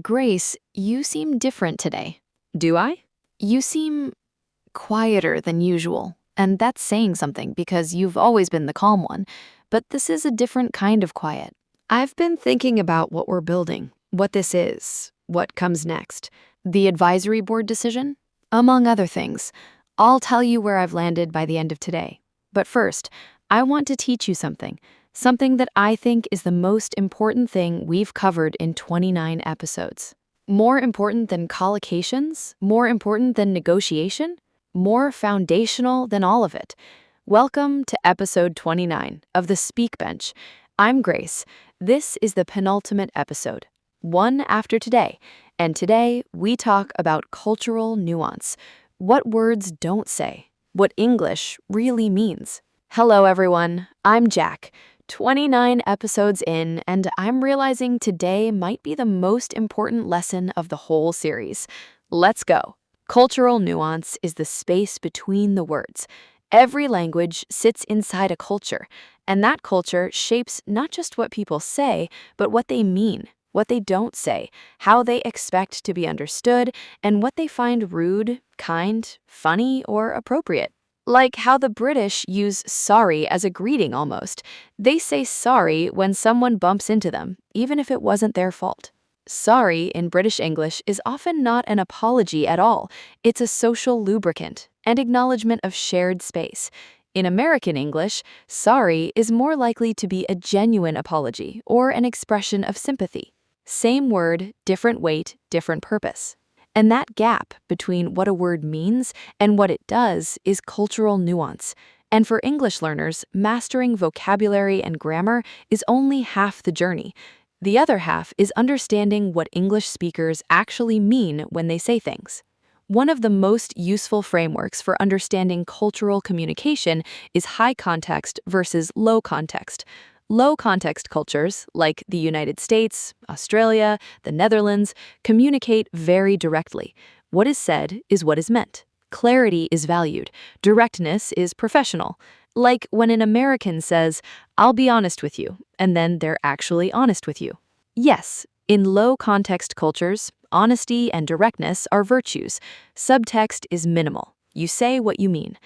Grace, you seem different today. Do I? You seem quieter than usual. And that's saying something because you've always been the calm one. But this is a different kind of quiet. I've been thinking about what we're building, what this is, what comes next. The advisory board decision? Among other things. I'll tell you where I've landed by the end of today. But first, I want to teach you something. Something that I think is the most important thing we've covered in 29 episodes. More important than collocations? More important than negotiation? More foundational than all of it. Welcome to episode 29 of the Speak Bench. I'm Grace. This is the penultimate episode, one after today. And today we talk about cultural nuance. What words don't say. What English really means. Hello, everyone. I'm Jack. 29 episodes in, and I'm realizing today might be the most important lesson of the whole series. Let's go. Cultural nuance is the space between the words. Every language sits inside a culture, and that culture shapes not just what people say, but what they mean, what they don't say, how they expect to be understood, and what they find rude, kind, funny, or appropriate. Like how the British use sorry as a greeting almost. They say sorry when someone bumps into them, even if it wasn't their fault. Sorry in British English is often not an apology at all. It's a social lubricant and acknowledgement of shared space. In American English, sorry is more likely to be a genuine apology or an expression of sympathy. Same word, different weight, different purpose. And that gap between what a word means and what it does is cultural nuance. And for English learners, mastering vocabulary and grammar is only half the journey. The other half is understanding what English speakers actually mean when they say things. One of the most useful frameworks for understanding cultural communication is high context versus low context. Low context cultures, like the United States, Australia, the Netherlands, communicate very directly. What is said is what is meant. Clarity is valued. Directness is professional. Like when an American says, "I'll be honest with you," and then they're actually honest with you. Yes, in low context cultures, honesty and directness are virtues. Subtext is minimal. You say what you mean.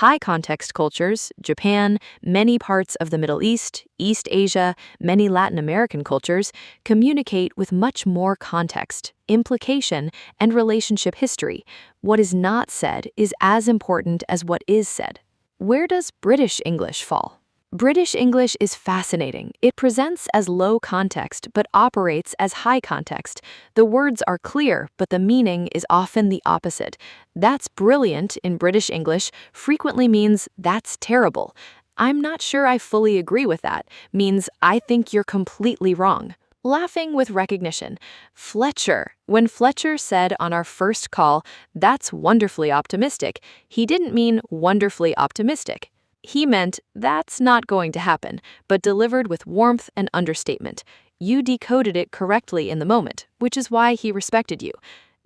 High context cultures, Japan, many parts of the Middle East, East Asia, many Latin American cultures, communicate with much more context, implication, and relationship history. What is not said is as important as what is said. Where does British English fall? British English is fascinating. It presents as low context, but operates as high context. The words are clear, but the meaning is often the opposite. "That's brilliant" in British English frequently means "that's terrible." "I'm not sure I fully agree with that" means "I think you're completely wrong." Laughing with recognition. Fletcher. When Fletcher said on our first call, "That's wonderfully optimistic," he didn't mean wonderfully optimistic. He meant that's not going to happen, but delivered with warmth and understatement. You decoded it correctly in the moment, which is why he respected you.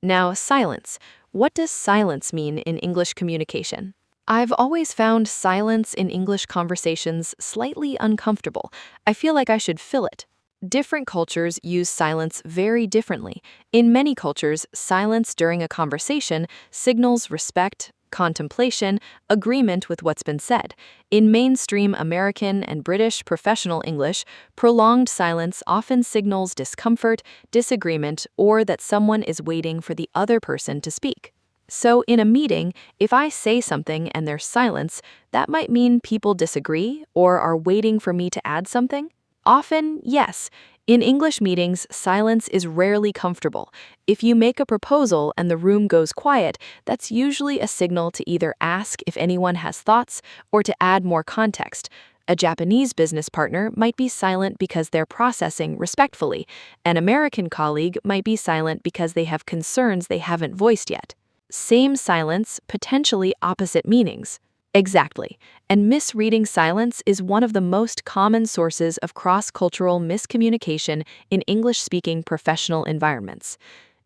Now, silence. What does silence mean in English communication? I've always found silence in English conversations slightly uncomfortable. I feel like I should fill it. Different cultures use silence very differently. In many cultures, silence during a conversation signals respect, contemplation, agreement with what's been said. In mainstream American and British professional English, prolonged silence often signals discomfort, disagreement, or that someone is waiting for the other person to speak. So in a meeting, if I say something and there's silence, that might mean people disagree or are waiting for me to add something. Often, yes. In English meetings, silence is rarely comfortable. If you make a proposal and the room goes quiet, that's usually a signal to either ask if anyone has thoughts or to add more context. A Japanese business partner might be silent because they're processing respectfully. An American colleague might be silent because they have concerns they haven't voiced yet. Same silence, potentially opposite meanings. Exactly. And misreading silence is one of the most common sources of cross-cultural miscommunication in English-speaking professional environments.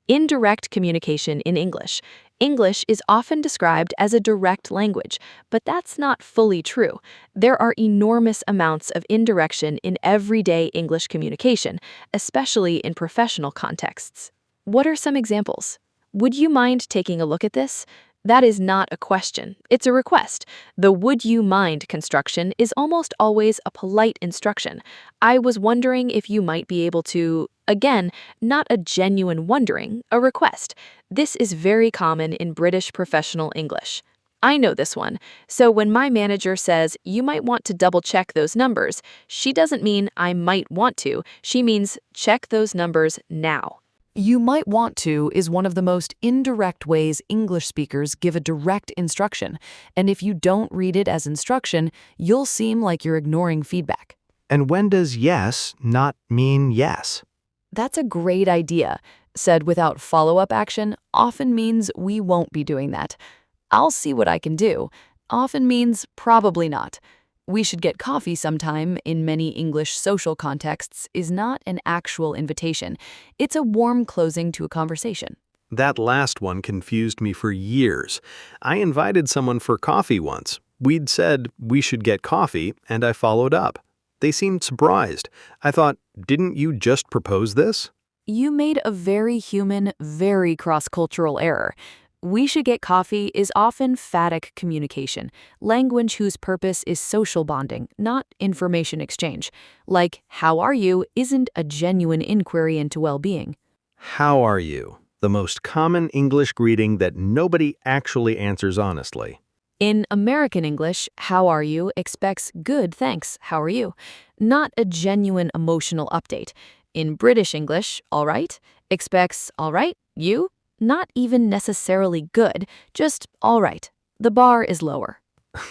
Indirect communication in English. English is often described as a direct language, but that's not fully true. There are enormous amounts of indirection in everyday English communication, especially in professional contexts. What are some examples? Would you mind taking a look at this? That is not a question, it's a request. The would you mind construction is almost always a polite instruction. I was wondering if you might be able to, again, not a genuine wondering, a request. This is very common in British professional English. I know this one. So when my manager says, you might want to double check those numbers, she doesn't mean I might want to. She means check those numbers now. You might want to is one of the most indirect ways English speakers give a direct instruction, and if you don't read it as instruction, you'll seem like you're ignoring feedback. And when does yes not mean yes? That's a great idea. Said without follow-up action often means we won't be doing that. I'll see what I can do often means probably not. We should get coffee sometime in many English social contexts is not an actual invitation. It's a warm closing to a conversation. That last one confused me for years. I invited someone for coffee once. We'd said we should get coffee, and I followed up. They seemed surprised. I thought, didn't you just propose this? You made a very human, very cross-cultural error. We should get coffee is often phatic communication, language whose purpose is social bonding, not information exchange. Like, how are you isn't a genuine inquiry into well-being. How are you? The most common English greeting that nobody actually answers honestly. In American English, how are you expects good thanks, how are you, not a genuine emotional update. In British English, all right, expects all right, you, not even necessarily good, just all right. The bar is lower.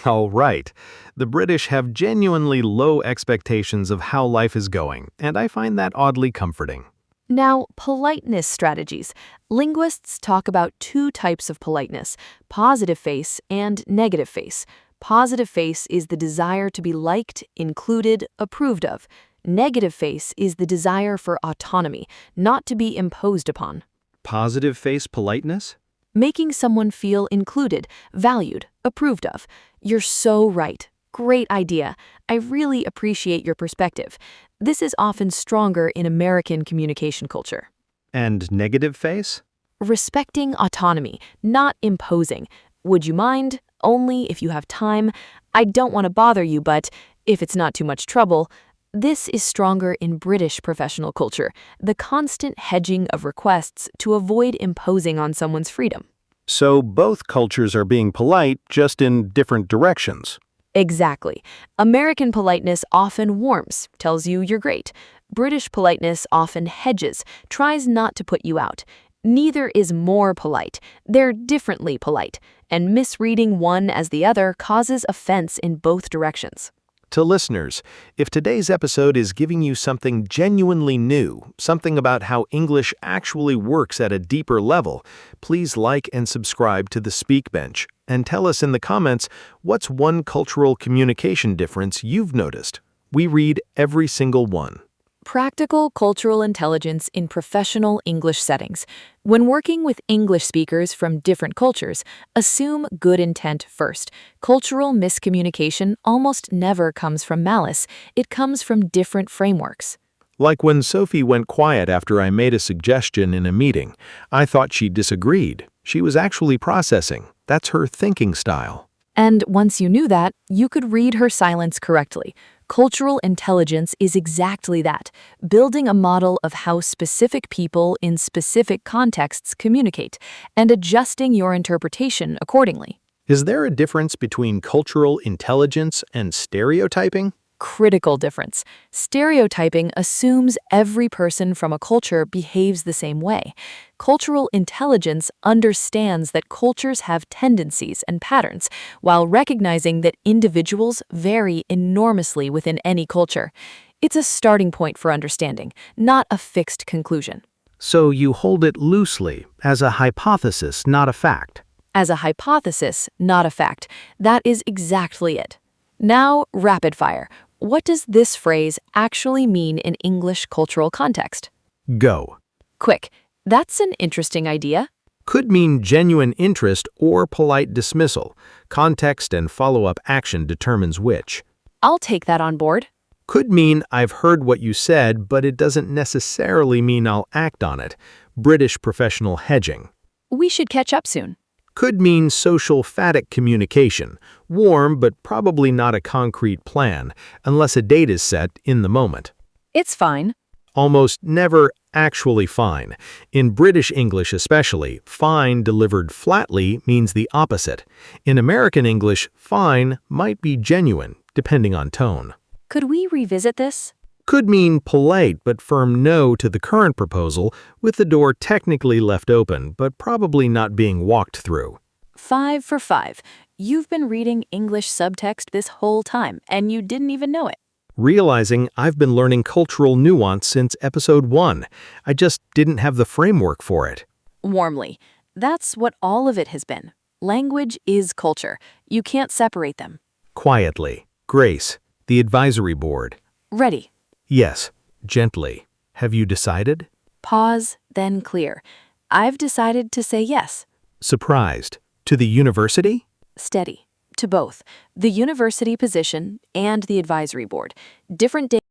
All right. The British have genuinely low expectations of how life is going, and I find that oddly comforting. Now, politeness strategies. Linguists talk about two types of politeness, positive face and negative face. Positive face is the desire to be liked, included, approved of. Negative face is the desire for autonomy, not to be imposed upon. Positive face politeness? Making someone feel included, valued, approved of. You're so right. Great idea. I really appreciate your perspective. This is often stronger in American communication culture. And negative face? Respecting autonomy, not imposing. Would you mind? Only if you have time. I don't want to bother you, but if it's not too much trouble. This is stronger in British professional culture, the constant hedging of requests to avoid imposing on someone's freedom. So both cultures are being polite, just in different directions. Exactly. American politeness often warms, tells you you're great. British politeness often hedges, tries not to put you out. Neither is more polite. They're differently polite, and misreading one as the other causes offense in both directions. To listeners, if today's episode is giving you something genuinely new, something about how English actually works at a deeper level, please like and subscribe to the Speak Bench and tell us in the comments what's one cultural communication difference you've noticed. We read every single one. Practical cultural intelligence in professional English settings. When working with English speakers from different cultures, assume good intent first. Cultural miscommunication almost never comes from malice. It comes from different frameworks. Like when Sophie went quiet after I made a suggestion in a meeting. I thought she disagreed. She was actually processing. That's her thinking style. And once you knew that, you could read her silence correctly. Cultural intelligence is exactly that, building a model of how specific people in specific contexts communicate, and adjusting your interpretation accordingly. Is there a difference between cultural intelligence and stereotyping? Critical difference. Stereotyping assumes every person from a culture behaves the same way. Cultural intelligence understands that cultures have tendencies and patterns, while recognizing that individuals vary enormously within any culture. It's a starting point for understanding, not a fixed conclusion. So you hold it loosely, as a hypothesis, not a fact. As a hypothesis, not a fact. That is exactly it. Now, rapid fire. What does this phrase actually mean in English cultural context? Go. Quick. That's an interesting idea. Could mean genuine interest or polite dismissal. Context and follow-up action determines which. I'll take that on board. Could mean I've heard what you said, but it doesn't necessarily mean I'll act on it. British professional hedging. We should catch up soon. Could mean social phatic communication, warm but probably not a concrete plan, unless a date is set in the moment. It's fine. Almost never actually fine. In British English especially, fine delivered flatly means the opposite. In American English, fine might be genuine, depending on tone. Could we revisit this? Could mean polite but firm no to the current proposal, with the door technically left open but probably not being walked through. 5 for 5. You've been reading English subtext this whole time, and you didn't even know it. Realizing I've been learning cultural nuance since episode 1. I just didn't have the framework for it. Warmly. That's what all of it has been. Language is culture. You can't separate them. Quietly. Grace. The advisory board. Ready. Yes. Gently. Have you decided? Pause, then clear. I've decided to say yes. Surprised. To the university? Steady. To both. The university position and the advisory board. Different days.